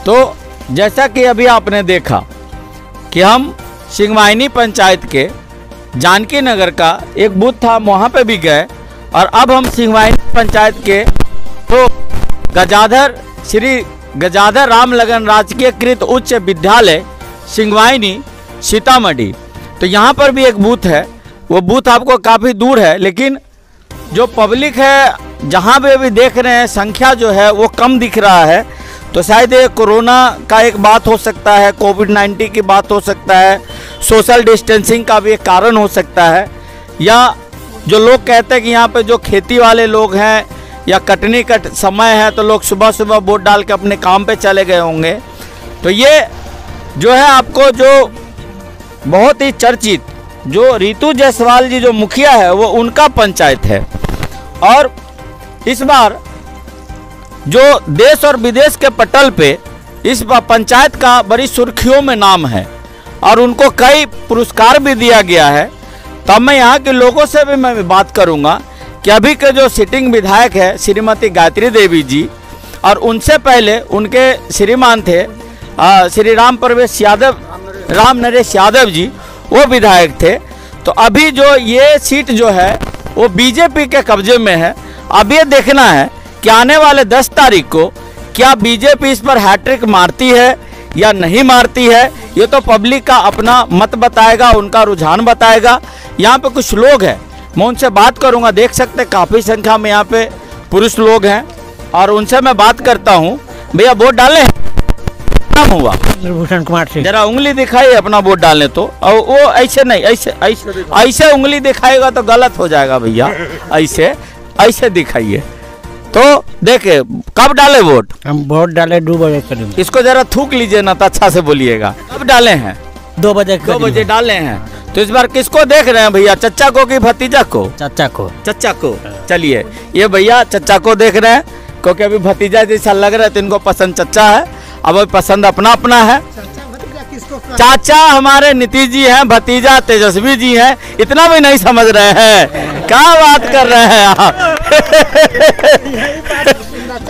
तो जैसा कि अभी आपने देखा कि हम सिंगवाहिनी पंचायत के जानकी नगर का एक बूथ था, वहाँ पे भी गए और अब हम सिंगवाहिनी पंचायत के तो श्री गजाधर राम लगन राजकीय कृत उच्च विद्यालय सिंगवाहिनी सीतामढ़ी, तो यहाँ पर भी एक बूथ है। वो बूथ आपको काफ़ी दूर है, लेकिन जो पब्लिक है जहाँ भी अभी देख रहे हैं संख्या जो है वो कम दिख रहा है। तो शायद ये कोरोना का एक बात हो सकता है, कोविड-19 की बात हो सकता है, सोशल डिस्टेंसिंग का भी एक कारण हो सकता है, या जो लोग कहते हैं कि यहाँ पे जो खेती वाले लोग हैं या कटनी का समय है तो लोग सुबह सुबह वोट डाल के अपने काम पे चले गए होंगे। तो ये जो है आपको जो बहुत ही चर्चित जो रितु जायसवाल जी जो मुखिया है वो उनका पंचायत है, और इस बार जो देश और विदेश के पटल पे इस पंचायत का बड़ी सुर्खियों में नाम है और उनको कई पुरस्कार भी दिया गया है। तब मैं यहाँ के लोगों से भी मैं बात करूँगा कि अभी के जो सिटिंग विधायक है श्रीमती गायत्री देवी जी, और उनसे पहले उनके श्रीमान थे श्री राम नरेश यादव जी, वो विधायक थे। तो अभी जो ये सीट जो है वो बीजेपी के कब्जे में है। अब ये देखना है कि आने वाले 10 तारीख को क्या बीजेपी इस पर हैट्रिक मारती है या नहीं मारती है, ये तो पब्लिक का अपना मत बताएगा, उनका रुझान बताएगा। यहाँ पे कुछ लोग हैं, मैं उनसे बात करूँगा। देख सकते काफ़ी संख्या में यहाँ पे पुरुष लोग हैं और उनसे मैं बात करता हूँ। भैया वोट डाले? नाम हुआ भूषण कुमार सिंह। जरा उंगली दिखाइए अपना वोट डालने तो, और वो ऐसे नहीं, ऐसे उंगली दिखाएगा तो गलत हो जाएगा भैया, ऐसे दिखाइए। तो देखे कब डाले वोट? हम वोट डाले 2 बजे करीब। इसको जरा थूक लीजिए ना तो अच्छा से बोलिएगा। कब डाले हैं? 2 बजे। 2 बजे डाले हैं। तो इस बार किसको देख रहे हैं भैया, चच्चा को कि भतीजा को? चाचा को। चलिए ये भैया चच्चा को देख रहे हैं, क्योंकि अभी भतीजा जैसा लग रहा है तो इनको पसंद चच्चा है। अब पसंद अपना अपना है। चाचा हमारे नीतीश जी हैं, भतीजा तेजस्वी जी हैं, इतना भी नहीं समझ रहे हैं, क्या बात कर रहे हैं आप?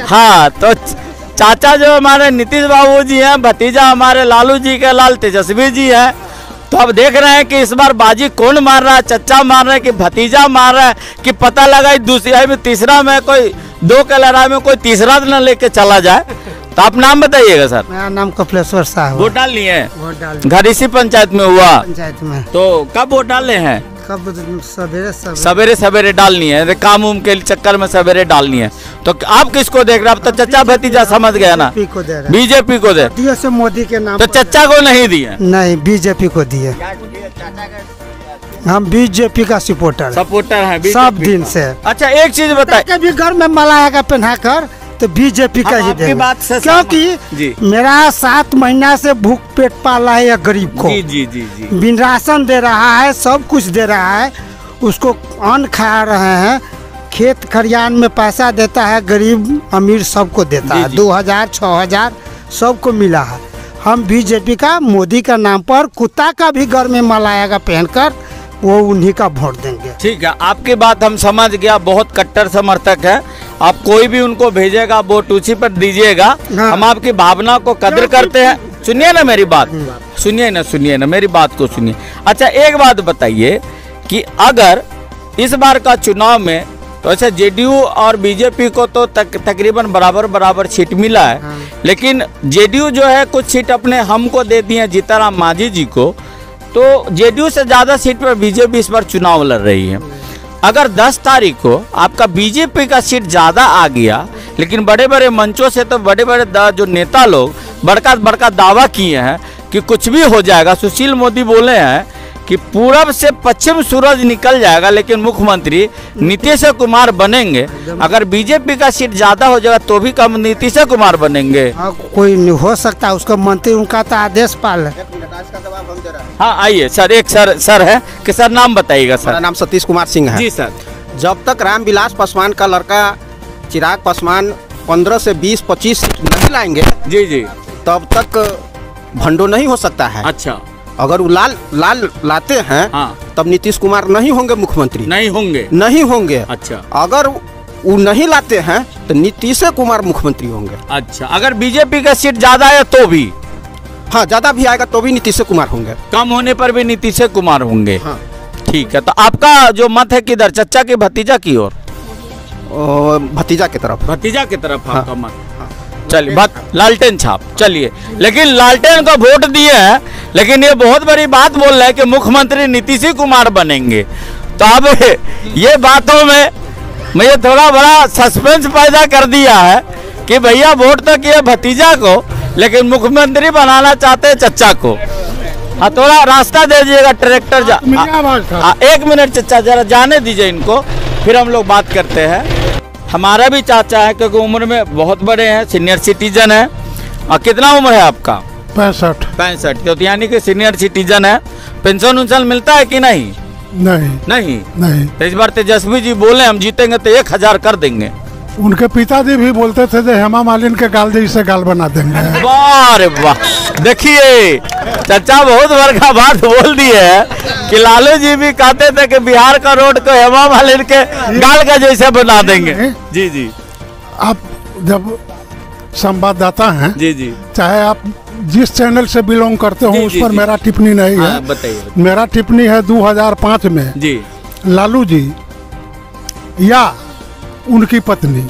हाँ, तो चाचा जो हमारे नीतीश बाबू जी हैं, भतीजा हमारे लालू जी के लाल तेजस्वी जी हैं। तो अब देख रहे हैं कि इस बार बाजी कौन मार रहा है, चच्चा मार रहा है कि भतीजा मार रहा है, कि पता लगा दूसरी में तीसरा में कोई 2 के लड़ाई में कोई तीसरा न लेके चला जाए। तो आप नाम बताइएगा सर। मेरा नाम कपिलेश्वर साहब। वोट डाल लिए हैं? वोट डाल घर इसी पंचायत में हुआ? पंचायत में। तो कब वोट डाले हैं? कब? सवेरे डालनी है, काम उम के चक्कर में सवेरे डालनी है। तो आप किसको देख रहे हैं? अब तो चच्चा भतीजा समझ गया ना, बीजेपी को दे दिए से मोदी के नाम। तो चच्चा को नहीं दिए? नहीं, बीजेपी को दिए। हम बीजेपी का सपोर्टर है सब दिन से। अच्छा एक चीज बताए, कभी घर में मलाया का पहना कर तो बीजेपी का ही दे, क्योंकि मेरा 7 महीना से भूख पेट पाला है गरीब को। जी। बिन राशन दे रहा है, सब कुछ दे रहा है, उसको अन्न खा रहे हैं, खेत खरियान में पैसा देता है, गरीब अमीर सबको देता है, 2000 6000 सबको मिला है। हम बीजेपी का मोदी का नाम पर कुत्ता का भी घर में मलाएगा पहनकर वो उन्हीं का वोट देंगे। ठीक है, आपकी बात हम समझ गया, बहुत कट्टर समर्थक है आप, कोई भी उनको भेजेगा वोट उसी पर दीजिएगा। हाँ। हम आपकी भावना को कदर करते हैं। सुनिए ना मेरी बात, सुनिए ना मेरी बात को सुनिए। अच्छा एक बात बताइए कि अगर इस बार का चुनाव में तो ऐसे जेडीयू और बीजेपी को तो तकरीबन बराबर सीट मिला है। हाँ। लेकिन जेडीयू जो है कुछ सीट अपने हमको दे दी है, जीताराम मांझी जी को। तो जेडीयू से ज़्यादा सीट पर बीजेपी इस बार चुनाव लड़ रही है। अगर 10 तारीख को आपका बीजेपी का सीट ज़्यादा आ गया, लेकिन बड़े बड़े मंचों से तो बड़े जो नेता लोग बड़का दावा किए हैं कि कुछ भी हो जाएगा। सुशील मोदी बोले हैं कि पूरब से पश्चिम सूरज निकल जाएगा, लेकिन मुख्यमंत्री नीतीश कुमार बनेंगे। अगर बीजेपी का सीट ज़्यादा हो जाएगा तो भी कम नीतीश कुमार बनेंगे। कोई नहीं हो सकता, उसका मंत्री उनका तो आदेश पाल है। हाँ आइए सर, एक सर है कि सर नाम बताइएगा सर। मेरा नाम सतीश कुमार सिंह है। जी सर। जब तक रामविलास पासवान का लड़का चिराग पासवान 15 से 20-25 नहीं लाएंगे जी तब तक भंडो नहीं हो सकता है। अच्छा, अगर वो लाल लाते हैं हाँ। तब नीतीश कुमार नहीं होंगे मुख्यमंत्री, नहीं होंगे। अच्छा, अगर वो नहीं लाते हैं तो नीतीश कुमार मुख्यमंत्री होंगे। अच्छा, अगर बीजेपी का सीट ज्यादा है तो भी? हाँ, ज़्यादा भी आएगा तो भी नीतीश कुमार होंगे। कम होने पर भी नीतीश कुमार होंगे। हाँ। ठीक है, तो आपका जो मत है किधर, चचा की भतीजा की ओर? भतीजा की तरफ। भतीजा की तरफ हाँ। आपका मत। चलिए, लालटेन छाप। चलिए, लेकिन लालटेन को वोट दिए हैं, लेकिन ये बहुत बड़ी बात बोल रहे हैं कि मुख्यमंत्री नीतीश कुमार बनेंगे। तो अब ये बातों में मुझे थोड़ा बड़ा सस्पेंस पैदा कर दिया है कि भैया वोट तो किए भतीजा को, लेकिन मुख्यमंत्री बनाना चाहते हैं चचा को। हाँ, थोड़ा रास्ता दे दीजिएगा, ट्रैक्टर एक मिनट चचा, जरा जाने दीजिए इनको, फिर हम लोग बात करते हैं। हमारा भी चाचा है, क्योंकि उम्र में बहुत बड़े हैं, सीनियर सिटीजन है। और कितना उम्र है आपका? 65। तो यानी कि सीनियर सिटीजन है। पेंशन उन्शन मिलता है कि नहीं? नहीं। तो इस बार तेजस्वी जी बोले हम जीतेंगे तो 1000 कर देंगे। उनके पिताजी भी बोलते थे कि हेमा मालिनी के गाल जैसे गाल बना देंगे। वाह रे वाह, देखिए चाचा बहुत बड़का बात बोल दी है कि लालू जी भी कहते थे कि बिहार का रोड को हेमा मालिनी के गाल का जैसे बना देंगे। जी। आप जब संवाददाता हैं, जी, चाहे आप जिस चैनल से बिलोंग करते हो, उस पर मेरा टिप्पणी नहीं है। बताइए। मेरा टिप्पणी है 2005 में जी लालू जी या उनकी पत्नी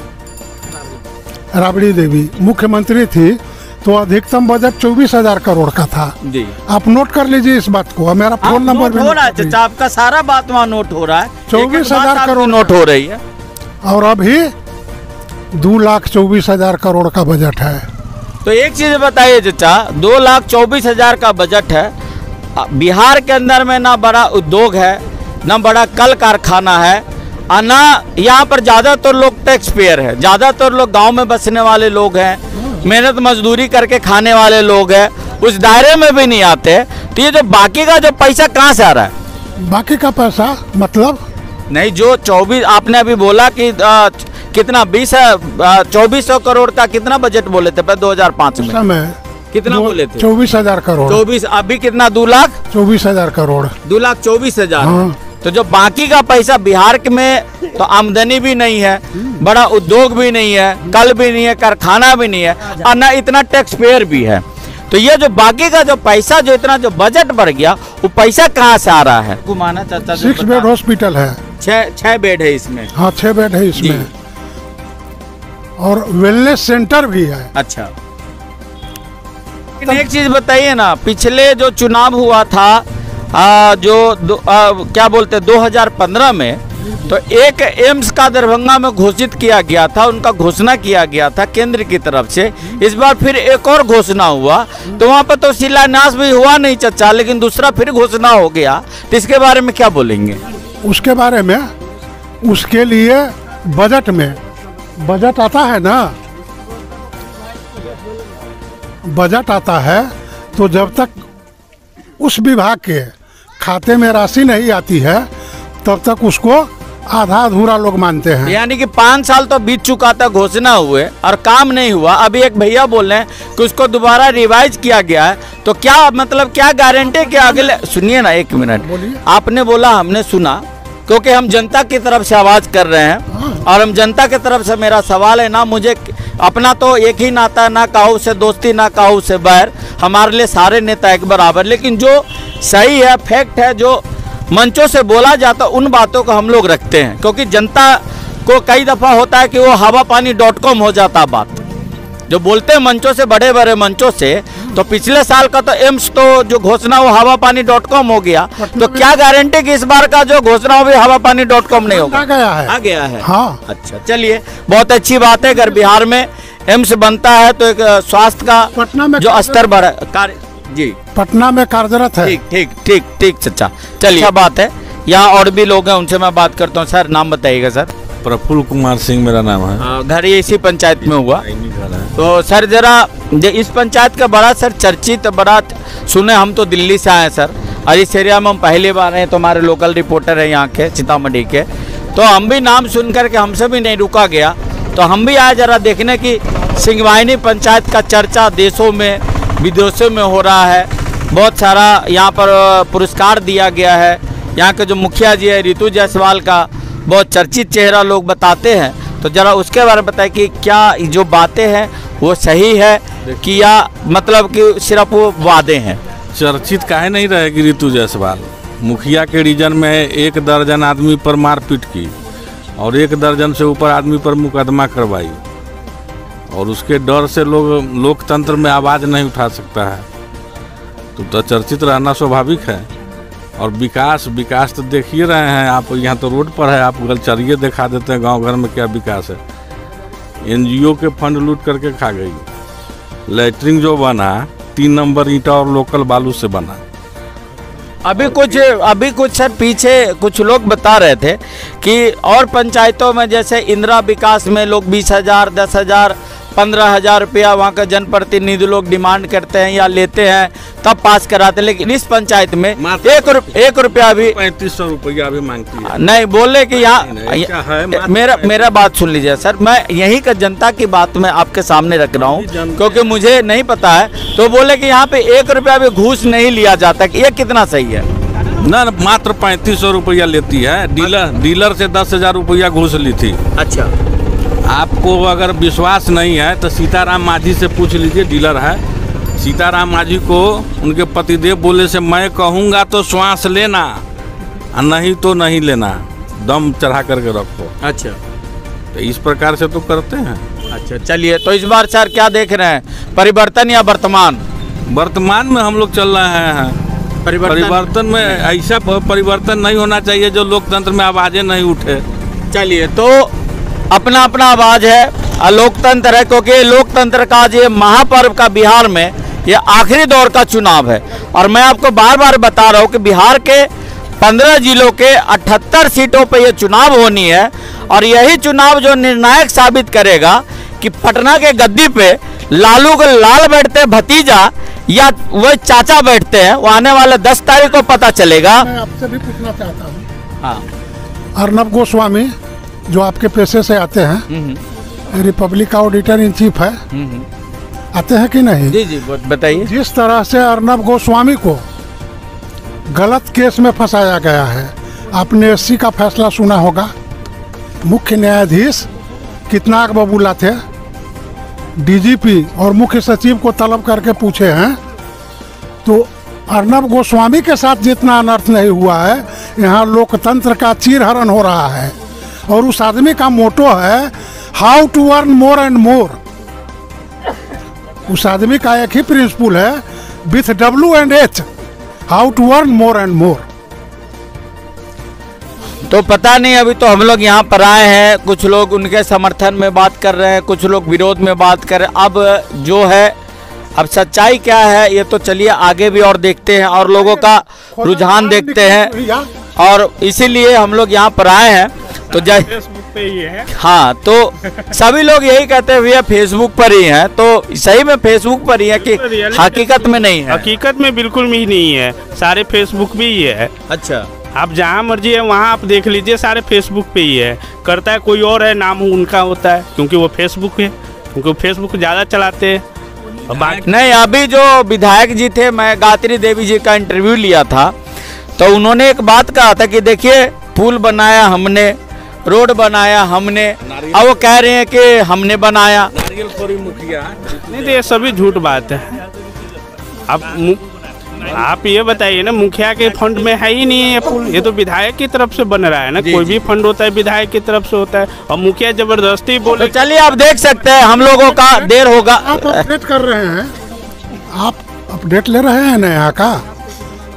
राबड़ी देवी मुख्यमंत्री थी तो अधिकतम बजट 24,000 करोड़ का था। जी, आप नोट कर लीजिए इस बात को। मेरा फोन नंबर भी हो रहा है चाचा, आपका सारा बात वहाँ नोट हो रहा है। 24,000 करोड़ नोट हो रही है, और अभी 2,24,000 करोड़ का बजट है। तो एक चीज बताइए चाचा, 2,24,000 का बजट है। बिहार के अंदर में ना बड़ा उद्योग है, ना बड़ा कल कारखाना है, और ना यहाँ पर ज़्यादातर लोग टैक्स पेयर है। ज़्यादातर लोग गांव में बसने वाले लोग हैं, मेहनत मजदूरी करके खाने वाले लोग हैं, उस दायरे में भी नहीं आते। तो ये जो बाकी का जो पैसा कहाँ से आ रहा है? बाकी का पैसा मतलब नहीं, जो 24 आपने अभी बोला कि कितना 2400 करोड़ का कितना बजट बोले थे 2005 में? समय कितना बोले थे? 24,000 करोड़। 24, अभी कितना? 2,24,000 करोड़। 2,24,000। हाँ। तो जो बाकी का पैसा बिहार में तो आमदनी भी नहीं है, बड़ा उद्योग भी नहीं है, कल भी नहीं है, कारखाना भी नहीं है, और न इतना टैक्स पेयर भी है। तो ये जो बाकी का जो पैसा, जो इतना जो बजट बढ़ गया, वो पैसा कहाँ से आ रहा है? घुमाना चाचा 6 बेड हॉस्पिटल है। 6 बेड है इसमें? हाँ, 6 बेड है इसमें, और वेलनेस सेंटर भी है। अच्छा, एक चीज बताइए ना, पिछले जो चुनाव हुआ था क्या बोलते 2015 में, तो एक एम्स का दरभंगा में घोषित किया गया था, उनका घोषणा किया गया था केंद्र की तरफ से। इस बार फिर एक और घोषणा हुआ, तो वहाँ पर तो शिलान्यास भी हुआ नहीं चचा, लेकिन दूसरा फिर घोषणा हो गया। तो इसके बारे में क्या बोलेंगे? उसके बारे में, उसके लिए बजट में बजट आता है ना, बजट आता है तो जब तक उस विभाग के खाते में राशि नहीं आती है तब तक उसको आधा अधूरा लोग मानते हैं। यानी कि 5 साल तो बीत चुका था घोषणा हुए और काम नहीं हुआ। अभी एक भैया बोल रहे हैं कि उसको दोबारा रिवाइज किया गया है, तो क्या मतलब क्या गारंटी कि अगले, सुनिए ना एक मिनट, आपने बोला हमने सुना, क्योंकि हम जनता की तरफ से आवाज कर रहे हैं, और हम जनता की तरफ से मेरा सवाल है ना, मुझे अपना तो एक ही नाता, ना काहू से दोस्ती ना काहू से बैर, हमारे लिए सारे नेता एक बराबर। लेकिन जो सही है, फैक्ट है, जो मंचों से बोला जाता, उन बातों को हम लोग रखते हैं, क्योंकि जनता को कई दफ़ा होता है कि वो हवापानी.com हो जाता बात, जो बोलते हैं मंचों से, बड़े बड़े मंचों से। तो पिछले साल का तो एम्स तो जो घोषणा वो हवापानी.com हो गया, तो क्या गारंटी कि इस बार का जो घोषणा हो भी हवापानी.com नहीं होगा? आ गया है। हाँ। अच्छा, चलिए, बहुत अच्छी बात है। अगर बिहार में एम्स बनता है तो एक स्वास्थ्य का पटना में जो स्तर बढ़ा, जी पटना में कार्यरत है। ठीक चचा, चलिए, अच्छा बात है। यहाँ और भी लोग हैं, उनसे मैं बात करता हूँ। सर, नाम बताइएगा सर। प्रफुल्ल कुमार सिंह मेरा नाम है। घर ये इसी पंचायत में हुआ। तो सर जरा इस पंचायत का बड़ा सर चर्चित, बड़ा सुने, हम तो दिल्ली से आए सर, और इस एरिया में हम पहली बार हैं, तो हमारे लोकल रिपोर्टर हैं यहाँ के सीतामढ़ी के, तो हम भी नाम सुन करके हमसे भी नहीं रुका गया, तो हम भी आए जरा देखने की सिंगवाइनी पंचायत का चर्चा देशों में विदेशों में हो रहा है। बहुत सारा यहाँ पर पुरस्कार दिया गया है। यहाँ के जो मुखिया जी है ऋतु जायसवाल का बहुत चर्चित चेहरा लोग बताते हैं, तो जरा उसके बारे में बताएं कि क्या जो बातें हैं वो सही है कि या मतलब कि सिर्फ वो वादे हैं। चर्चित काहे नहीं रहेगी ऋतु जायसवाल। मुखिया के रीजन में 1 दर्जन आदमी पर मारपीट की और 1 दर्जन से ऊपर आदमी पर मुकदमा करवाई, और उसके डर से लोग लोकतंत्र में आवाज़ नहीं उठा सकता है, तो चर्चित रहना स्वाभाविक है। और विकास तो देख ही रहे हैं आप, यहाँ तो रोड पर है, आप गलचरिए दिखा देते हैं गांव घर में क्या विकास है। एनजीओ के फंड लूट करके खा गई। लैट्रिन जो बना 3 नंबर ईंटा और लोकल बालू से बना। अभी कुछ सर पीछे कुछ लोग बता रहे थे कि और पंचायतों में जैसे इंदिरा विकास में लोग 20,000, 10,000, 15,000 रुपया वहाँ का जनप्रतिनिधि लोग डिमांड करते हैं या लेते हैं तब पास कराते हैं, लेकिन इस पंचायत में 1 रुपया भी 3500 रुपया भी मांगती है। नहीं बोले कि यहाँ मेरा बात सुन लीजिए सर, मैं यही का जनता की बात मैं आपके सामने रख रहा हूँ क्योंकि मुझे नहीं पता है। तो बोले कि यहाँ पे 1 रुपया भी घूस नहीं लिया जाता, ये कितना सही है? ना मात्र 3500 रुपया लेती है। डीलर से 10,000 रुपया घूस ली थी। अच्छा, आपको अगर विश्वास नहीं है तो सीताराम मांझी से पूछ लीजिए, डीलर है। सीताराम मांझी को उनके पतिदेव बोले से मैं कहूँगा तो श्वास लेना और नहीं तो नहीं लेना, दम चढ़ा करके रखो। अच्छा, तो इस प्रकार से तो करते हैं। अच्छा चलिए, तो इस बार सर क्या देख रहे हैं, परिवर्तन या वर्तमान? वर्तमान में हम लोग चल रहे हैं। परिवर्तन में ऐसा परिवर्तन नहीं होना चाहिए जो लोकतंत्र में आवाज़ें नहीं उठे। चलिए, तो अपना अपना आवाज़ है, लोकतंत्र है, क्योंकि लोकतंत्र का ये महापर्व का बिहार में ये आखिरी दौर का चुनाव है। और मैं आपको बार बार बता रहा हूँ कि बिहार के 15 जिलों के 78 सीटों पर ये चुनाव होनी है और यही चुनाव जो निर्णायक साबित करेगा कि पटना के गद्दी पे लालू को लाल बैठते हैं भतीजा या वो चाचा बैठते हैं, वो आने वाले 10 तारीख को पता चलेगा। मैं आपसे भी पूछना चाहता हूँ, हाँ, अर्नब गोस्वामी जो आपके पेशे से आते हैं, रिपब्लिक का ऑडिटर इन चीफ है, आते हैं कि नहीं? जी जी बताइए। जिस तरह से अर्नब गोस्वामी को गलत केस में फंसाया गया है, आपने SC का फैसला सुना होगा। मुख्य न्यायाधीश कितना बबूला थे, DGP और मुख्य सचिव को तलब करके पूछे हैं, तो अर्नब गोस्वामी के साथ जितना अनर्थ नहीं हुआ है, यहाँ लोकतंत्र का चीरहरण हो रहा है। और उस आदमी का मोटो है how to earn more and more. उस आदमी का एक ही प्रिंसिपल है, with W&H, how to earn more and more. तो पता नहीं, अभी तो हम लोग यहाँ पर आए हैं, कुछ लोग उनके समर्थन में बात कर रहे हैं, कुछ लोग विरोध में बात कर रहे हैं। अब जो है, अब सच्चाई क्या है ये तो चलिए आगे भी और देखते हैं और लोगों का रुझान देखते हैं, और इसीलिए हम लोग यहाँ पर आए हैं। तो फेसबुक पे ही है। हाँ, तो सभी लोग यही कहते हैं भैया फेसबुक पर ही है, तो सही में फेसबुक पर ही है कि हकीकत में नहीं है? हकीकत में बिल्कुल भी नहीं है, सारे फेसबुक पे ही है। अच्छा, आप जहाँ मर्जी है वहाँ आप देख लीजिए, सारे फेसबुक पे ही है। करता है कोई और है, नाम उनका होता है, क्योंकि वो फेसबुक है, क्योंकि वो फेसबुक ज़्यादा चलाते हैं। नहीं, अभी जो विधायक जी थे, मैं गायत्री देवी जी का इंटरव्यू लिया था, तो उन्होंने एक बात कहा था कि देखिए पुल बनाया हमने, रोड बनाया हमने, अब वो कह रहे हैं कि हमने बनाया। नहीं तो ये सभी झूठ बात है। आप ये बताइए ना, मुखिया के फंड में है ही नहीं है ये पुल, ये तो विधायक की तरफ से बन रहा है ना। कोई भी फंड होता है विधायक की तरफ से होता है, और मुखिया जबरदस्ती बोले। तो चलिए आप देख सकते हैं, हम लोगों का देर होगा। आप अपडेट कर रहे हैं, आप अपडेट ले रहे हैं ना यहाँ का।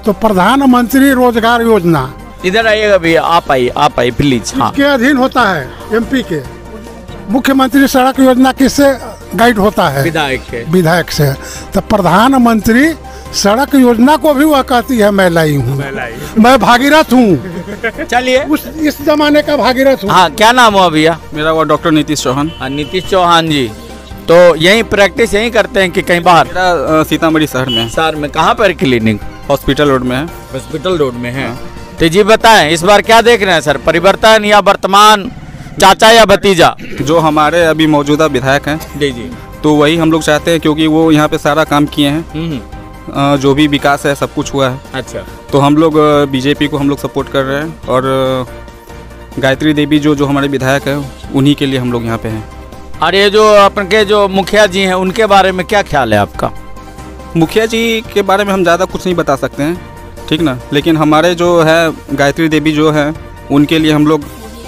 तो प्रधानमंत्री रोजगार योजना इधर आइएगा भैया, आप आइए प्लीज। हाँ, के अधीन होता है MP के। मुख्यमंत्री सड़क योजना किससे गाइड होता है? विधायक से। तो प्रधानमंत्री सड़क योजना को भी वह कहती है मैं लाई हूँ, मैं भागीरथ हूँ। चलिए, इस जमाने का भागीरथ हूँ। हाँ, क्या नाम हुआ भैया? मेरा वो डॉक्टर नीतीश चौहान। नीतीश चौहान जी, तो यही प्रैक्टिस यही करते हैं कि कहीं बाहर? मेरा सीतामढ़ी शहर में। शहर में कहाँ पर क्लिनिक? हॉस्पिटल रोड में है। हॉस्पिटल रोड में है। तो जी बताएं, इस बार क्या देख रहे हैं सर, परिवर्तन या वर्तमान, चाचा या भतीजा? जो हमारे अभी मौजूदा विधायक हैं जी, तो वही हम लोग चाहते हैं, क्योंकि वो यहाँ पे सारा काम किए हैं, जो भी विकास है सब कुछ हुआ है। अच्छा, तो हम लोग BJP को हम लोग सपोर्ट कर रहे हैं। और गायत्री देवी जो हमारे विधायक है, उन्हीं के लिए हम लोग यहाँ पे हैं। और ये जो अपन के जो मुखिया जी हैं उनके बारे में क्या ख्याल है आपका? मुखिया जी के बारे में हम ज़्यादा कुछ नहीं बता सकते हैं, ठीक ना, लेकिन हमारे जो है गायत्री देवी जो है उनके लिए हम लोग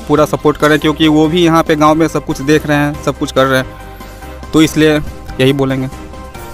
पूरा सपोर्ट कर रहे हैं, क्योंकि वो भी यहाँ पे गांव में सब कुछ देख रहे हैं, सब कुछ कर रहे हैं, तो इसलिए यही बोलेंगे।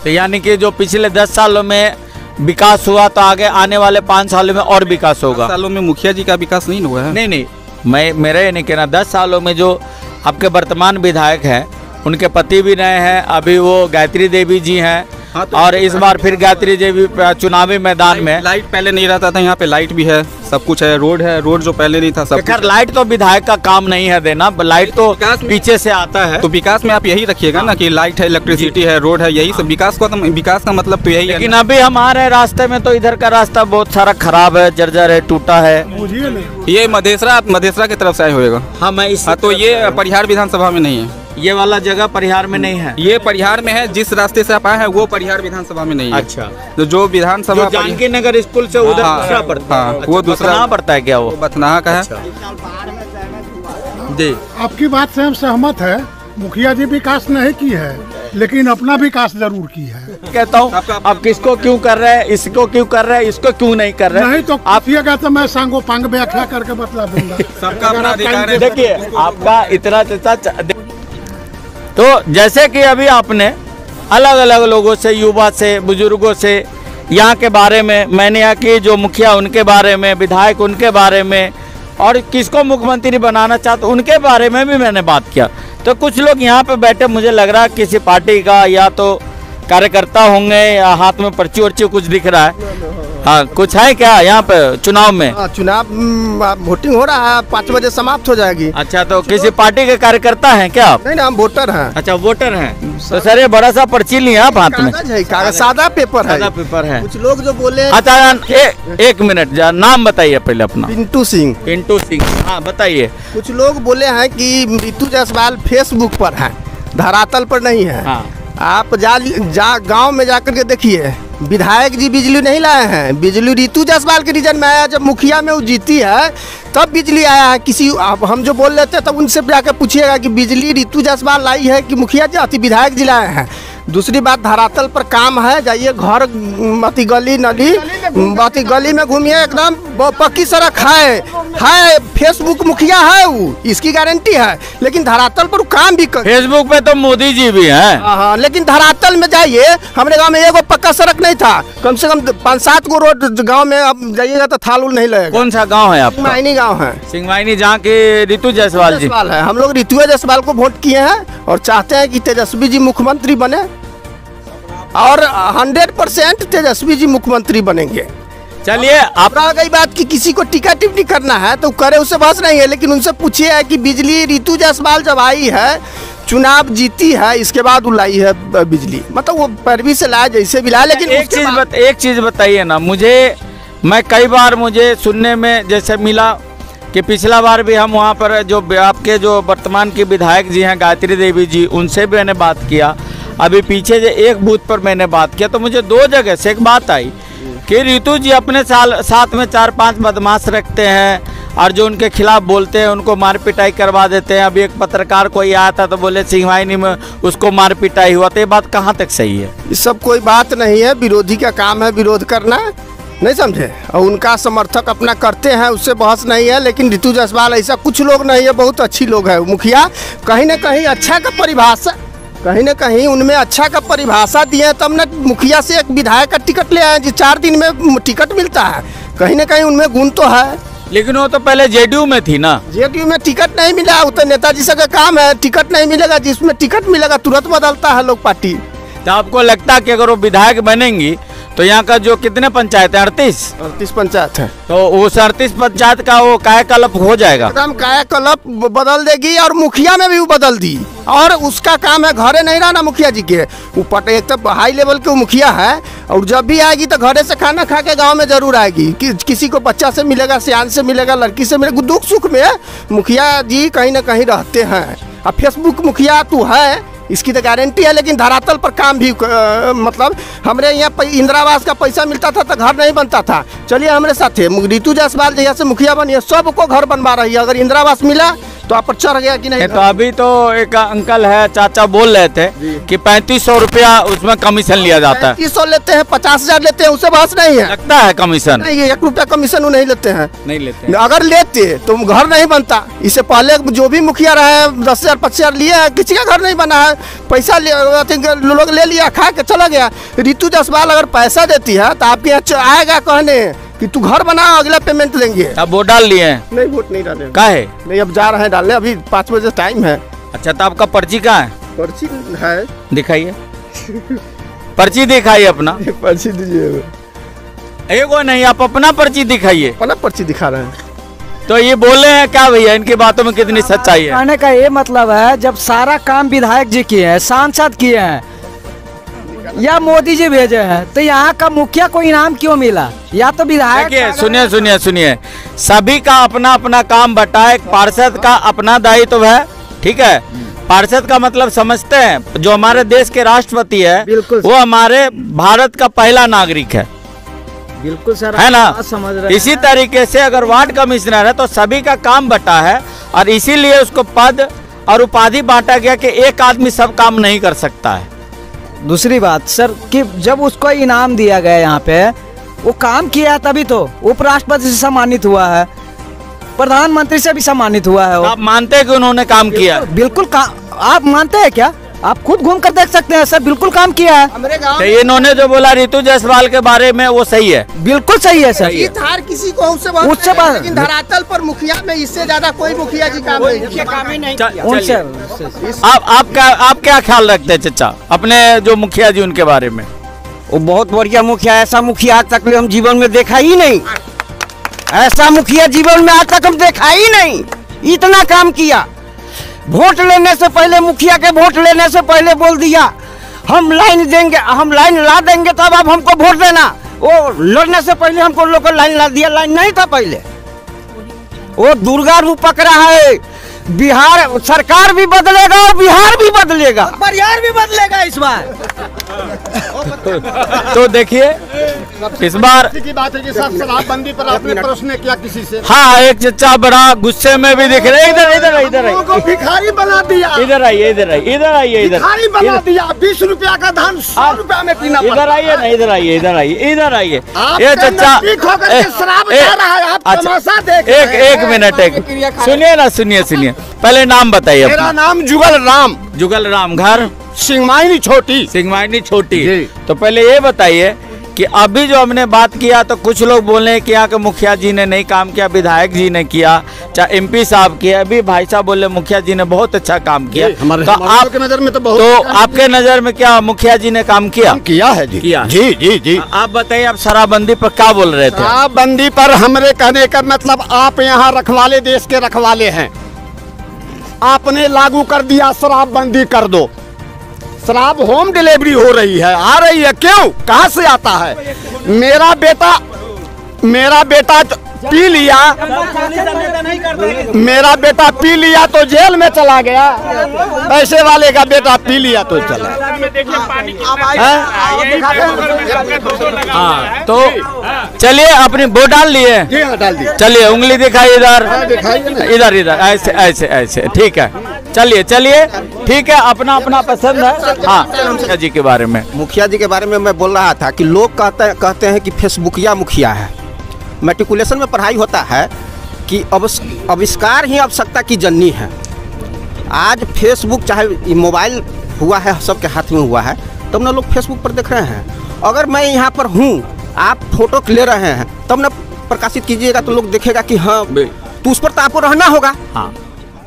तो यानी कि जो पिछले 10 सालों में विकास हुआ तो आगे आने वाले 5 सालों में और विकास होगा। 10 सालों में मुखिया जी का विकास नहीं हुआ है। नहीं, मेरा ये नहीं कहना, 10 सालों में जो आपके वर्तमान विधायक हैं उनके पति भी नए हैं, अभी वो गायत्री देवी जी हैं। हाँ, तो और इस बार फिर गायत्री देवी चुनावी मैदान में। लाइट पहले नहीं रहता था, यहाँ पे लाइट भी है, सब कुछ है, रोड है, रोड जो पहले नहीं था सब खैर लाइट तो विधायक का काम नहीं है देना, लाइट तो पीछे से आता है। तो विकास में आप यही रखिएगा ना कि लाइट है, इलेक्ट्रिसिटी है, रोड है, यही सब विकास को, विकास का मतलब तो यही है। लेकिन अभी हम आ रहे हैं रास्ते में तो इधर का रास्ता बहुत सारा खराब है, जर्जर है, टूटा है। ये मधेसरा की तरफ से आए होएगा। हाँ, मैं इस तो ये परिहार विधानसभा में नहीं है, ये वाला जगह परिहार में नहीं है। ये परिहार में है, जिस रास्ते से आप आए हैं वो परिहार विधानसभा में नहीं है। अच्छा, तो जो विधानसभा जानकी नगर स्कूल से उधर दूसरा पड़ता है। वो दूसरा पड़ता है क्या? वो बथनाहा का है जी। आपकी बात से हम सहमत है, मुखिया जी विकास नहीं की है लेकिन अपना विकास जरूर की है। कहता हूँ आप किसको क्यों कर रहे हैं, इसको क्यों कर रहे हैं, इसको क्यों नहीं कर रहे हैं? नहीं तो आप ये कहते मैं सांगो पांग व्याख्या करके बतला दूंगा। सबका अपना अधिकार है। देखिए आपका इतना तो जैसे कि अभी आपने अलग अलग लोगों से, युवा से, बुजुर्गों से यहाँ के बारे में, मैंने यहाँ की जो मुखिया उनके बारे में, विधायक उनके बारे में, और किसको मुख्यमंत्री बनाना चाहते उनके बारे में भी मैंने बात किया। तो कुछ लोग यहाँ पे बैठे, मुझे लग रहा है किसी पार्टी का या तो कार्यकर्ता होंगे या हाथ में पर्ची वर्ची कुछ दिख रहा है। हाँ, कुछ है क्या यहाँ पे चुनाव में? चुनाव वोटिंग हो रहा है, 5 बजे समाप्त हो जाएगी। अच्छा, तो किसी पार्टी के कार्यकर्ता हैं क्या आप? नहीं, हम वोटर हैं। अच्छा, वोटर हैं। तो सर ये बड़ा सा पर्ची लिए आप हाथ में? कागज है, कागज, सादा पेपर है। सादा पेपर है। कुछ लोग जो बोले। अच्छा, एक मिनट, नाम बताइए पहले अपना। पिंटू सिंह। पिंटू सिंह, हाँ बताइए। कुछ लोग बोले हैं कि रितु जायसवाल फेसबुक पर है, धरातल पर नहीं है। हाँ। आप गांव में जाकर के देखिए, विधायक जी बिजली नहीं लाए हैं, बिजली रितु जायसवाल के रीजन में आया। जब मुखिया में वो जीती है तब बिजली आया है। किसी हम जो बोल रहे थे तब उनसे जाकर पूछिएगा कि बिजली रितु जायसवाल लाई है कि मुखिया जी विधायक जी लाए हैं। दूसरी बात, धरातल पर काम है, जाइए घर मती गली नदी मती गली में घूमिए, एकदम पक्की सड़क है, फेसबुक मुखिया है वो, इसकी गारंटी है। लेकिन धरातल पर काम भी कर। फेसबुक पे तो मोदी जी भी हैं। हाँ, लेकिन धरातल में जाइए, हमारे गांव में एगो पक्का सड़क नहीं था, कम से कम 5-7 गो रोड गांव में अब जाइएगा तो थाल उल नहीं लगेगा। कौन सा गाँव है आपका? सिंगमाइनी गाँव है। सिंगमाइनी, जहाँ के रितु जायसवाल जी है। हम लोग रितु जायसवाल को वोट किए हैं और चाहते हैं कि तेजस्वी जी मुख्यमंत्री बने, और 100% तेजस्वी जी मुख्यमंत्री बनेंगे। चलिए, आप रह गई बात कि किसी को टिकट टिप्पणी करना है तो करे, उससे बहस नहीं है। लेकिन उनसे पूछिए कि बिजली रितु जायसवाल जब आई है, चुनाव जीती है, इसके बाद लाई है बिजली, मतलब वो पैरवी से लाया जैसे भी लाया। लेकिन एक चीज बताइए ना मुझे, मैं कई बार मुझे सुनने में जैसे मिला कि पिछला बार भी हम वहाँ पर जो आपके जो वर्तमान के विधायक जी हैं गायत्री देवी जी, उनसे भी मैंने बात किया। अभी पीछे जो एक बूथ पर मैंने बात किया तो मुझे 2 जगह से एक बात आई कि रितु जी अपने साथ में 4-5 बदमाश रखते हैं और जो उनके खिलाफ बोलते हैं उनको मार पिटाई करवा देते हैं। अभी एक पत्रकार कोई आया था तो बोले सिंगमाइनी में उसको मार पिटाई हुआ, तो ये बात कहाँ तक सही है? ये सब कोई बात नहीं है, विरोधी का काम है विरोध करना, नहीं समझे, और उनका समर्थक अपना करते हैं, उससे बहस नहीं है। लेकिन रितु जायसवाल ऐसा कुछ लोग नहीं है, बहुत अच्छी लोग है। मुखिया कहीं ना कहीं अच्छा का परिभाषा, कहीं ना कहीं उनमें अच्छा का परिभाषा दिए, तब न मुखिया से एक विधायक का टिकट ले आए, जो 4 दिन में टिकट मिलता है। कहीं ना कहीं उनमें गुण तो है। लेकिन वो तो पहले जेडीयू में थी ना। जेडीयू में टिकट नहीं मिला, वो तो नेताजी से का काम है, टिकट नहीं मिलेगा, जिसमें टिकट मिलेगा तुरंत बदलता है लोग पार्टी। तो आपको लगता है कि अगर वो विधायक बनेंगी तो यहाँ का जो कितने पंचायत है, 38 पंचायत है, तो वो 38 पंचायत का वो कायाकल्प हो जाएगा, एकदम कायाकल्प बदल देगी। और मुखिया में भी वो बदल दी, और उसका काम है घरे नहीं रहना मुखिया जी के ऊपर। एक तो हाई लेवल के मुखिया है, और जब भी आएगी तो घरे से खाना खा के गाँव में जरूर आएगी। किसी को बच्चा से मिलेगा, सियान से मिलेगा, लड़की से मिलेगा, दुख सुख में मुखिया जी कहीं ना कहीं रहते हैं। अब फेसबुक मुखिया तू है, इसकी तो गारंटी है, लेकिन धरातल पर काम भी मतलब हमारे यहाँ इंदिरा आवास का पैसा मिलता था तो घर नहीं बनता था। चलिए हमारे साथ है रितु जायसवाल जैसे मुखिया बनी है, सबको घर बनवा रही है। अगर इंदिरा आवास मिला तो आप पर चढ़ गया कि नहीं? तो अभी तो एक अंकल है, चाचा बोल रहे थे कि 3500 रुपया उसमें कमीशन लिया जाता है। 3500 लेते हैं, 50,000 लेते हैं, उससे बहस नहीं है। लगता है कमीशन? नहीं, 1 रुपया कमीशन वो नहीं लेते हैं। नहीं लेते। अगर लेते तो घर नहीं बनता। इससे पहले जो भी मुखिया रहे 10,000 25,000 लिए हैं, किसी का घर नहीं बना है। पैसा लोग ले लिया, खा के चला गया। रितु जायसवाल अगर पैसा देती है तो आपके यहाँ आएगा कहने कि तू घर बना, अगला पेमेंट देंगे। अब वोट डाल लिए हैं? नहीं, वोट नहीं डाले। काहे? नहीं, अब जा रहे हैं डालने, अभी 5 बजे टाइम है। अच्छा, तो आपका पर्ची कहाँ है? पर्ची है, दिखाइए। पर्ची दिखाइए अपना। पर्ची दीजिए। एगो नहीं, आप अपना पर्ची दिखाइए। अपना पर्ची दिखा रहे हैं। तो ये बोले हैं क्या भैया, इनकी बातों में कितनी सच्चाई है? कहने का ये मतलब है, जब सारा काम विधायक जी किए हैं, सांसद किए हैं या मोदी जी भेजे हैं, तो यहाँ का मुखिया को इनाम क्यों मिला? या तो विधायक। देखिए, सुनिए सुनिए सुनिए, सभी का अपना अपना काम बटा है। पार्षद का अपना दायित्व है, ठीक है। पार्षद का मतलब समझते हैं, जो हमारे देश के राष्ट्रपति है वो हमारे भारत का पहला नागरिक है। बिल्कुल सर, है ना? समझ रहे। इसी तरीके से अगर वार्ड कमिश्नर है तो सभी का काम बटा है, और इसीलिए उसको पद और उपाधि बांटा गया कि एक आदमी सब काम नहीं कर सकता है। दूसरी बात सर कि जब उसको इनाम दिया गया यहाँ पे, वो काम किया तभी तो उपराष्ट्रपति से सम्मानित हुआ है, प्रधानमंत्री से भी सम्मानित हुआ है। आप मानते हैं कि उन्होंने काम किया? बिल्कुल आप मानते हैं क्या? आप खुद घूम कर देख सकते हैं सर, बिल्कुल काम किया है। हमारे गाँव तो इन्होंने जो बोला रितु जायसवाल के बारे में वो सही है? बिल्कुल सही है सर। हार किसी को उससे लेकिन धरातल पर मुखिया में इससे ज्यादा कोई मुखिया जी काम नहीं किया। आप क्या ख्याल रखते हैं चचा अपने जो मुखिया जी उनके बारे में? वो बहुत बढ़िया मुखिया, ऐसा मुखिया आज तक हम जीवन में देखा ही नहीं। ऐसा मुखिया जीवन में आज तक हम देखा ही नहीं। इतना काम किया। वोट लेने से पहले, मुखिया के वोट लेने से पहले बोल दिया हम लाइन देंगे, हम लाइन ला देंगे, तब आप हमको वोट देना। वो लड़ने से पहले हमको लोग लाइन ला दिया। लाइन नहीं था पहले। वो दुर्गा रूप पकड़ा है। बिहार सरकार भी बदलेगा और बिहार भी बदलेगा, बिहार भी बदलेगा इस बार। तो देखिए इस बार की बात है कि सब शराबबंदी पर आपने प्रश्न किया किसी से? हाँ, एक चचा बड़ा गुस्से में भी दिख रहे। इधर इधर इधर को भिखारी बना दिया। इधर आइए, इधर आइए, इधर आइए, इधर भिखारी बना दिया। 20 रुपया का धान 100 रुपया में पीना पड़ता। इधर आइए ना, इधर आइए, इधर आइए, इधर आइए। ये चचा शराब जा रहा है, आप तमाशा देख रहे हैं। एक मिनट, एक सुनिए ना, सुनिए। पहले नाम बताइए। मेरा नाम जुगल राम। जुगल राम, घर सिंगमाइनी छोटी। सिंगमाइनी छोटी। तो पहले ये बताइए कि अभी जो हमने बात किया तो कुछ लोग बोल रहे हैं कि यहाँ के मुखिया जी ने नहीं काम किया, विधायक जी ने किया, चाहे MP साहब किया। अभी भाई साहब बोले मुखिया जी ने बहुत अच्छा काम किया। हमारे तो आपके नजर में तो बहुत, तो आपके नजर में क्या मुखिया जी ने काम किया? किया है जी। किया। जी। आप बताइए, आप शराबबंदी पर क्या बोल रहे थे? शराबबंदी पर हमारे कहने का मतलब, आप यहाँ रखवाले, देश के रखवाले हैं। आपने लागू कर दिया शराबबंदी कर दो। शराब होम डिलीवरी हो रही है, आ रही है। क्यों? कहाँ से आता है? मेरा बेटा पी लिया, मेरा बेटा पी लिया तो जेल में चला गया। पैसे वाले का बेटा पी लिया तो चला। हाँ, तो चलिए अपनी वोट डाल लिए? डाल दी। चलिए उंगली दिखाइए इधर, इधर इधर, ऐसे ऐसे ऐसे। ठीक है, चलिए ठीक है, अपना अपना पसंद है। हाँ, मुखिया जी के बारे में। मुखिया जी के बारे में मैं बोल रहा था कि लोग कहते हैं कि फेसबुकिया मुखिया है। मैट्रिकुलेशन में पढ़ाई होता है कि आविष्कार ही आवश्यकता की जननी है। आज फेसबुक चाहे मोबाइल हुआ है, सबके हाथ में हुआ है, तब ना लोग फेसबुक पर देख रहे हैं। अगर मैं यहाँ पर हूँ, आप फोटो ले रहे हैं, तब ना प्रकाशित कीजिएगा तो लोग देखेगा कि हाँ, तो उस पर तो आपको रहना होगा। हाँ,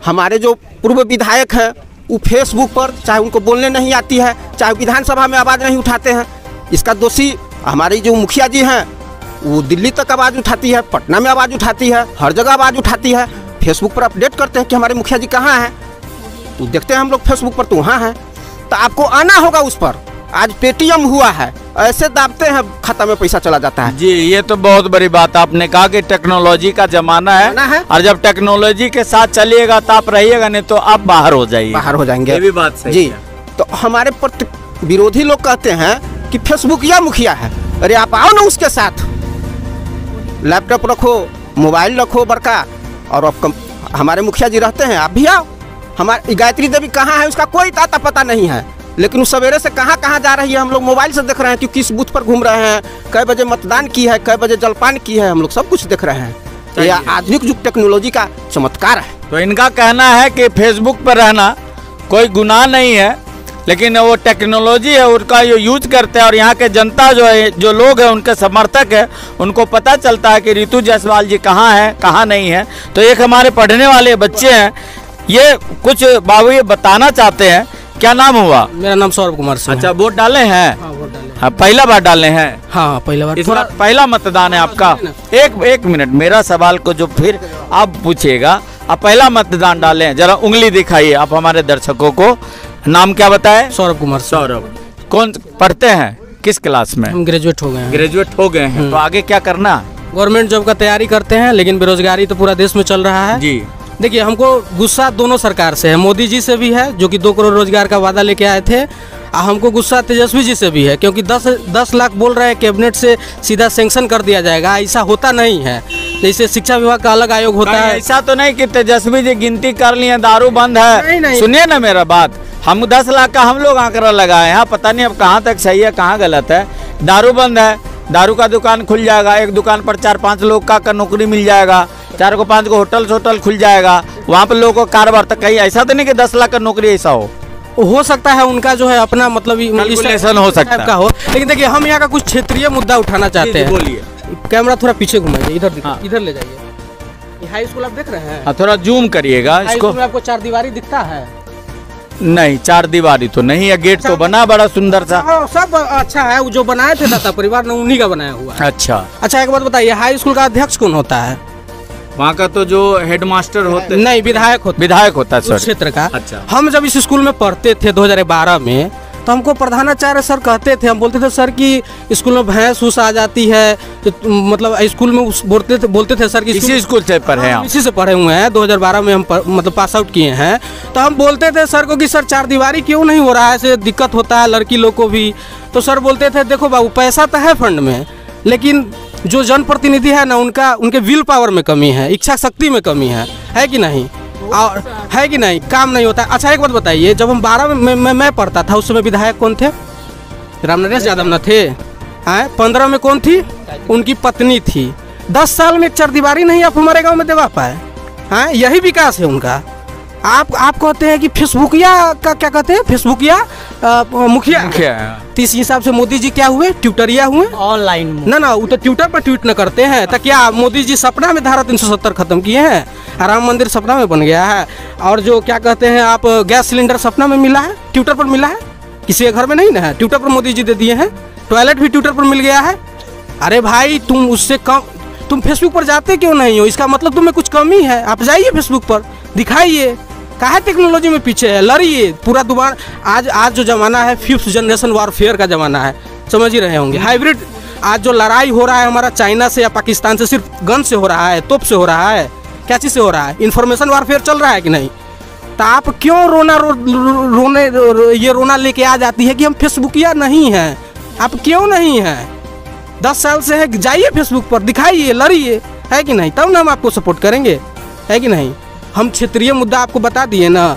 हमारे जो पूर्व विधायक हैं वो फेसबुक पर, चाहे उनको बोलने नहीं आती है, चाहे विधानसभा में आवाज़ नहीं उठाते हैं, इसका दोषी हमारी जो मुखिया जी हैं, वो दिल्ली तक आवाज़ उठाती है, पटना में आवाज़ उठाती है, हर जगह आवाज़ उठाती है। फेसबुक पर अपडेट करते हैं कि हमारे मुखिया जी कहाँ हैं, तो देखते हैं हम लोग फेसबुक पर तो वहाँ हैं। तो आपको आना होगा उस पर। आज पेटीएम हुआ है, ऐसे दाबते हैं खाता में पैसा चला जाता है। जी, ये तो बहुत बड़ी बात आपने कहा कि टेक्नोलॉजी का जमाना है, और जब टेक्नोलॉजी के साथ चलिएगा तो आप रहिएगा, नहीं तो आप बाहर हो जाइए। बाहर हो जाएंगे। ये भी बात सही जी है। तो हमारे विरोधी लोग कहते हैं कि फेसबुकिया मुखिया है। अरे आप आओ ना उसके साथ, लैपटॉप रखो, मोबाइल रखो बड़का, और आप हमारे मुखिया जी रहते हैं, आप भी आओ। हमारी गायत्री देवी कहाँ है उसका कोई ताता पता नहीं है, लेकिन उस सवेरे से कहाँ कहाँ जा रही है हम लोग मोबाइल से देख रहे हैं कि किस बूथ पर घूम रहे हैं, कै बजे मतदान की है, कै बजे जलपान की है, हम लोग सब कुछ देख रहे हैं। ये आधुनिक युग टेक्नोलॉजी का चमत्कार है। तो इनका कहना है कि फेसबुक पर रहना कोई गुनाह नहीं है, लेकिन वो टेक्नोलॉजी है उनका ये यूज करते हैं, और यहाँ के जनता जो है, जो लोग हैं उनके समर्थक है, उनको पता चलता है कि रितु जायसवाल जी कहाँ हैं कहाँ नहीं है। तो एक हमारे पढ़ने वाले बच्चे हैं, ये कुछ बाबू ये बताना चाहते हैं। क्या नाम हुआ? मेरा नाम सौरभ कुमार सिंह। अच्छा, वोट डाले हैं? हाँ, वोट डाले। हाँ, पहला बार डाले हैं? हाँ, पहला बार। इस बार पहला मतदान है आपका? एक मिनट, मेरा सवाल को जो फिर आप पूछिएगा, आप पहला मतदान डाले हैं, जरा उंगली दिखाइए आप हमारे दर्शकों को। नाम क्या बताए? सौरभ कुमार। सौरभ, कौन पढ़ते हैं, किस क्लास में? हम ग्रेजुएट हो गए हैं। ग्रेजुएट हो गए हैं, तो आगे क्या करना है? गवर्नमेंट जॉब का तैयारी करते हैं, लेकिन बेरोजगारी तो पूरा देश में चल रहा है जी। देखिए, हमको गुस्सा दोनों सरकार से है, मोदी जी से भी है जो कि 2 करोड़ रोजगार का वादा लेके आए थे, और हमको गुस्सा तेजस्वी जी से भी है, क्योंकि 10 लाख बोल रहे हैं कैबिनेट से सीधा सैंक्शन कर दिया जाएगा। ऐसा होता नहीं है, जैसे शिक्षा विभाग का अलग आयोग होता है। ऐसा तो नहीं कि तेजस्वी जी गिनती कर लिए दारू बंद है। नहीं। सुनिए ना मेरा बात, हम 10 लाख का हम लोग आंकड़ा लगाए हैं, पता नहीं अब कहाँ तक सही है कहाँ गलत है। दारू बंद है, दारू का दुकान खुल जाएगा, एक दुकान पर 4-5 लोग का नौकरी मिल जाएगा, 4 को 5 को होटल खुल जाएगा, वहाँ पर लोगों को कारोबार। तक कहीं ऐसा तो नहीं कि 10 लाख का नौकरी ऐसा हो सकता है उनका जो है अपना मतलब कैलकुलेशन हो सकता है हो। लेकिन देखिए, हम यहाँ का कुछ क्षेत्रीय मुद्दा उठाना चाहते हैं। बोलिए। कैमरा थोड़ा पीछे घुमाइए, इधर ले जाइए। ये हाई स्कूल आप देख रहे हैं? थोड़ा जूम करिएगा इसको। आपको 4 दीवारी दिखता है? नहीं, 4 दीवारी तो नहीं है, गेट तो बना बड़ा सुंदर सा। सब अच्छा है, वो जो बनाए थे दाता परिवार ने उन्हीं का बनाया हुआ है। अच्छा, एक बात बताइए, हाई स्कूल का अध्यक्ष कौन होता है? वहाँ का तो जो हेडमास्टर होते नहीं, विधायक होता है सर क्षेत्र का। अच्छा। हम जब इस स्कूल में पढ़ते थे 2012 में, तो हमको प्रधानाचार्य सर कहते थे, हम बोलते थे सर कि स्कूल में भैंस फूस आ जाती है, तो मतलब स्कूल में बोलते थे सर कि इसी स्कूल से पढ़े हैं? इसी से पढ़े हुए हैं, 2012 में हम मतलब पास आउट किए हैं। तो हम बोलते थे सर को कि सर 4 दीवारी क्यों नहीं हो रहा है, ऐसे दिक्कत होता है लड़की लोग को भी। तो सर बोलते थे देखो बाबू, पैसा तो है फंड में, लेकिन जो जनप्रतिनिधि है ना, उनके विल पावर में कमी है, इच्छा शक्ति में कमी है कि नहीं? और है कि नहीं, काम नहीं होता। अच्छा, एक बात बताइए, जब हम 12 में मैं पढ़ता था, उस समय विधायक कौन थे? रामनरेश यादव न थे? 15 में कौन थी? उनकी पत्नी थी। 10 साल में 4 दीवारी नहीं आप हमारे गांव में दिवा पाए। यही विकास है उनका। आप कहते हैं कि फेसबुकिया का क्या कहते हैं, फेसबुकिया मुखिया। तो इस हिसाब से मोदी जी क्या हुए, ट्विटरिया हुए ऑनलाइन। ना वो तो ट्विटर पर ट्वीट न करते हैं, तो क्या मोदी जी सपना में धारा 370 खत्म किए हैं? राम मंदिर सपना में बन गया है, और जो क्या कहते हैं आप, गैस सिलेंडर सपना में मिला है, ट्विटर पर मिला है, किसी के घर में नहीं ना है, ट्विटर पर मोदी जी दे दिए हैं। टॉयलेट भी ट्विटर पर मिल गया है। अरे भाई, तुम उससे कम, तुम फेसबुक पर जाते क्यों नहीं हो? इसका मतलब तुम्हें कुछ कमी है। आप जाइए फेसबुक पर, दिखाइए काहे टेक्नोलॉजी में पीछे है, लड़िए पूरा दोबारा। आज जो जमाना है 5th जनरेशन वारफेयर का जमाना है, समझ ही रहे होंगे। हाइब्रिड आज जो लड़ाई हो रहा है हमारा चाइना से या पाकिस्तान से, सिर्फ गन से हो रहा है, तोप से हो रहा है, क्या चीज़ से हो रहा है? इन्फॉर्मेशन वारफेयर चल रहा है कि नहीं? तो आप क्यों रोना लेके आ जाती है कि हम फेसबुकिया नहीं हैं? आप क्यों नहीं हैं? 10 साल से है, जाइए फेसबुक पर, दिखाइए, लड़िए, है कि नहीं? तब ना हम आपको सपोर्ट करेंगे, है कि नहीं? हम क्षेत्रीय मुद्दा आपको बता दिए ना।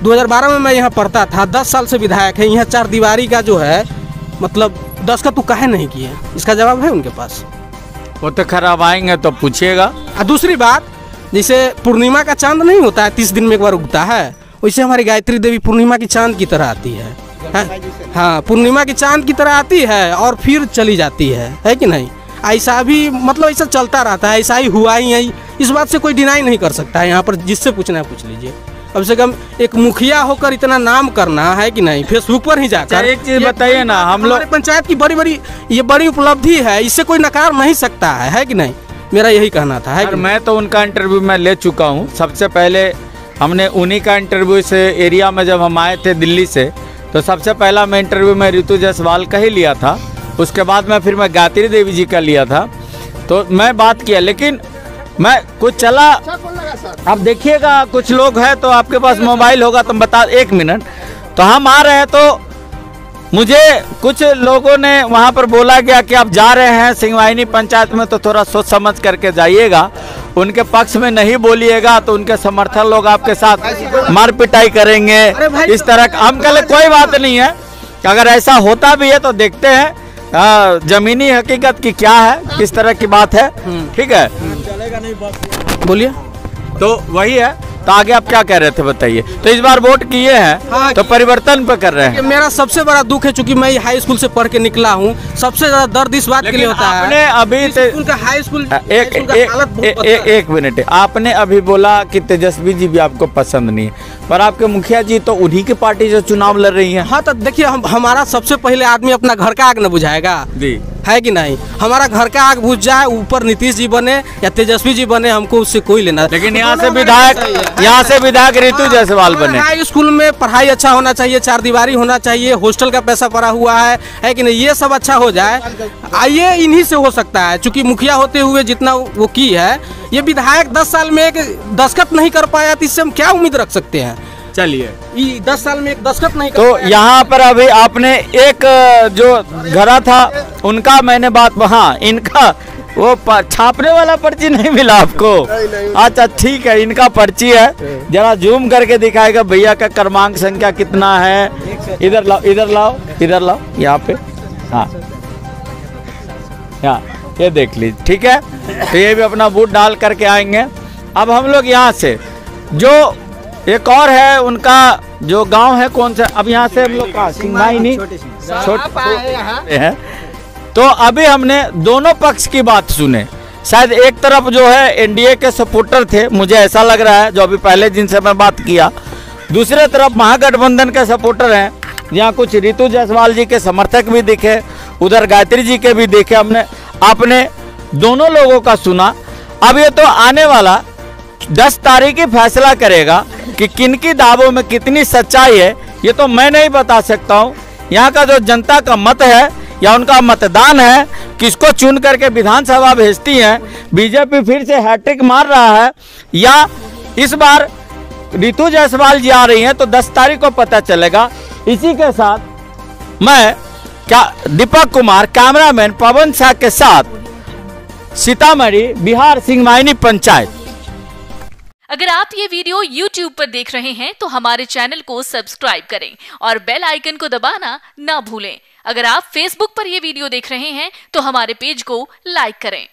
2012 में मैं यहाँ पढ़ता था, 10 साल से विधायक है। यहाँ 4 दीवारी का जो है मतलब 10 का तो काहे नहीं किए? इसका जवाब है उनके पास? वो तो खराब आएंगे तो पूछिएगा। दूसरी बात, जैसे पूर्णिमा का चांद नहीं होता है, 30 दिन में एक बार उगता है, वैसे हमारी गायत्री देवी पूर्णिमा की चांद की तरह आती है। हाँ, पूर्णिमा की चांद की तरह आती है और फिर चली जाती है कि नहीं? ऐसा भी मतलब ऐसा चलता रहता है, ऐसा ही हुआ ही है। इस बात से कोई डिनाई नहीं कर सकता है। यहाँ पर जिससे पूछना है पूछ लीजिए। कम से कम एक मुखिया होकर इतना नाम करना, है कि नहीं, फेसबुक पर ही जाकर। एक चीज बताइए ना, हम लोग पंचायत की बड़ी उपलब्धि है, इससे कोई नकार नहीं सकता है कि नहीं? मेरा यही कहना था। है मैं तो उनका इंटरव्यू मैं ले चुका हूँ। सबसे पहले हमने उन्हीं का इंटरव्यू से एरिया में जब हम आए थे दिल्ली से, तो सबसे पहला मैं इंटरव्यू में रितु जायसवाल का ही लिया था। उसके बाद मैं फिर गायत्री देवी जी का लिया था, तो मैं बात किया। लेकिन मैं कुछ चला, आप देखिएगा कुछ लोग हैं तो आपके पास मोबाइल होगा तो बता, 1 मिनट, तो हम आ रहे हैं तो मुझे कुछ लोगों ने वहां पर बोला गया कि आप जा रहे हैं सिंगवाइनी पंचायत में तो थोड़ा सोच समझ करके जाइएगा, उनके पक्ष में नहीं बोलिएगा तो उनके समर्थन लोग आपके साथ मार पिटाई करेंगे, इस तरह का। हम कल कोई बात नहीं है, अगर ऐसा होता भी है तो देखते हैं जमीनी हकीकत की क्या है, किस तरह की बात है, ठीक है। बोलिए। तो वही है, तो आगे आप क्या कह रहे थे बताइए। तो इस बार वोट किए हैं हाँ, तो परिवर्तन पे कर रहे हैं। मेरा सबसे बड़ा दुख है, चूंकि मैं हाई स्कूल से पढ़ के निकला हूँ, सबसे ज्यादा दर्द इस बात के लिए होता है। आपने अभी स्कूल का हाई स्कूल एक मिनट, आपने अभी बोला कि तेजस्वी जी भी आपको पसंद नहीं है, पर आपके मुखिया जी तो उन्हीं की पार्टी से चुनाव लड़ रही है। हाँ तो देखिए, हमारा सबसे पहले आदमी अपना घर का आग न बुझाएगा जी, है कि नहीं। हमारा घर का आग बुझ जाए, ऊपर नीतीश जी बने या तेजस्वी जी बने, हमको उससे कोई लेना। लेकिन यहाँ से विधायक ऋतु जायसवाल बने। हाई स्कूल में पढ़ाई अच्छा होना चाहिए, चार दीवारी होना चाहिए, हॉस्टल का पैसा पड़ा हुआ है कि नहीं, ये सब अच्छा हो जाए, ये इन्हीं से हो सकता है। चूंकि मुखिया होते हुए जितना वो की है, ये विधायक 10 साल में एक दस्तखत नहीं कर पाया, तो इससे हम क्या उम्मीद रख सकते हैं। चलिए, 10 साल में एक दस्तखत नहीं कर तो पाया। यहाँ पर अभी आपने एक जो घरा था उनका मैंने बात, हाँ इनका वो छापने वाला पर्ची नहीं मिला आपको? अच्छा ठीक है, इनका पर्ची है, जरा जूम करके दिखाएगा भैया का क्रमांक संख्या कितना है। इधर लाओ, इधर लाओ, इधर लाओ, यहाँ पे, हाँ यहाँ ये देख लीजिए, ठीक है। तो ये भी अपना वोट डाल करके आएंगे। अब हम लोग यहाँ से जो एक और है, उनका जो गांव है कौन सा, अब यहाँ से हम लोग का सिंगवाइनी छोटे हैं। तो अभी हमने दोनों पक्ष की बात सुने। शायद एक तरफ जो है एनडीए के सपोर्टर थे, मुझे ऐसा लग रहा है, जो अभी पहले जिनसे मैं बात किया। दूसरे तरफ महागठबंधन के सपोर्टर हैं, यहाँ कुछ ऋतु जायसवाल जी के समर्थक भी दिखे, उधर गायत्री जी के भी देखे हमने। आपने दोनों लोगों का सुना। अब ये तो आने वाला 10 तारीख ही फैसला करेगा कि किनकी दावों में कितनी सच्चाई है, ये तो मैं नहीं बता सकता हूँ। यहाँ का जो जनता का मत है या उनका मतदान है, किसको चुन करके विधानसभा भेजती है, बीजेपी फिर से हैट्रिक मार रहा है या इस बार ऋतु जायसवाल जी आ रही हैं, तो 10 तारीख को पता चलेगा। इसी के साथ मैं दीपक कुमार, कैमरामैन पवन शाह के साथ, सीतामढ़ी, बिहार, सिंगवाइनी पंचायत। अगर आप ये वीडियो YouTube पर देख रहे हैं तो हमारे चैनल को सब्सक्राइब करें और बेल आइकन को दबाना ना भूलें। अगर आप Facebook पर ये वीडियो देख रहे हैं तो हमारे पेज को लाइक करें।